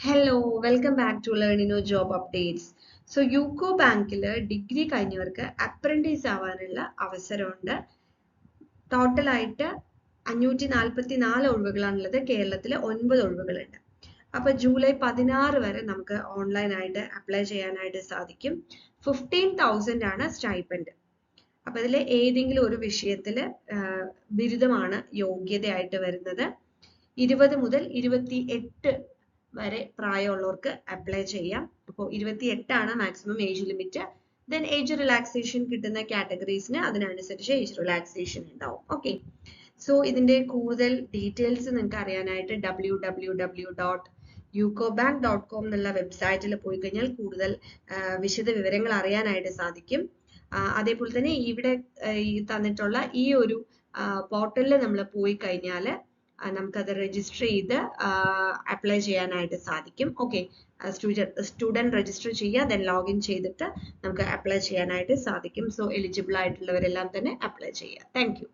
Hello, welcome back to Learnino Job Updates. So, UCO ബാങ്കിൽ degree കഴിഞ്ഞവർക്ക് apprentice ആവാനുള്ള അവസരമുണ്ട്. ടോട്ടലായിട്ട് 544 ഒഴിവുകളാണുള്ളത്. കേരളത്തിൽ 9 ഒഴിവുകളുണ്ട്. അപ്പോൾ ജൂലൈ 16 വരെ നമുക്ക് ഓൺലൈനായിട്ട് അപ്ലൈ ചെയ്യാനായിട്ട് സാധിക്കും. 15,000 ആണ് സ്റ്റൈപ്പൻഡ്. അപ്പോൾ ഇതിൽ ഏതെങ്കിലും ഒരു വിഷയത്തിൽ ബിരുദമാണ് യോഗ്യതയായിട്ട് വരുന്നത്. 20 മുതൽ 28 വരെ പ്രായമുള്ളവർക്ക് അപ്ലൈ ചെയ്യാം. അപ്പോൾ 28 ആണ് maximum age limit. Then age relaxation കിട്ടുന്ന കാറ്റഗറീസിന് അതിനനുസരിച്ച് ഏജ് റിലാക്സേഷൻ ഉണ്ടാവും. ഓക്കെ, സോ ഇതിന്റെ കൂടുതൽ ഡീറ്റെയിൽസ് നിങ്ങൾക്ക് അറിയാനായിട്ട് www.ucobank.com എന്നുള്ള വെബ്സൈറ്റിൽ പോയി കഴിഞ്ഞാൽ കൂടുതൽ വിശദ വിവരങ്ങൾ അറിയാനായിട്ട് സാധിക്കും. അതേപോലെ തന്നെ ഇവിടെ ഈ തന്നിട്ടുള്ള ഈ ഒരു പോർട്ടലിൽ നമ്മൾ പോയി കഴിഞ്ഞാൽ നമുക്കത് രജിസ്റ്റർ ചെയ്ത് അപ്ലൈ ചെയ്യാനായിട്ട് സാധിക്കും. ഓക്കെ, സ്റ്റുഡൻറ് രജിസ്റ്റർ ചെയ്യുക, ദെൻ ലോഗിൻ ചെയ്തിട്ട് നമുക്ക് അപ്ലൈ ചെയ്യാനായിട്ട് സാധിക്കും. സോ എലിജിബിൾ ആയിട്ടുള്ളവരെല്ലാം തന്നെ അപ്ലൈ ചെയ്യുക. Thank you.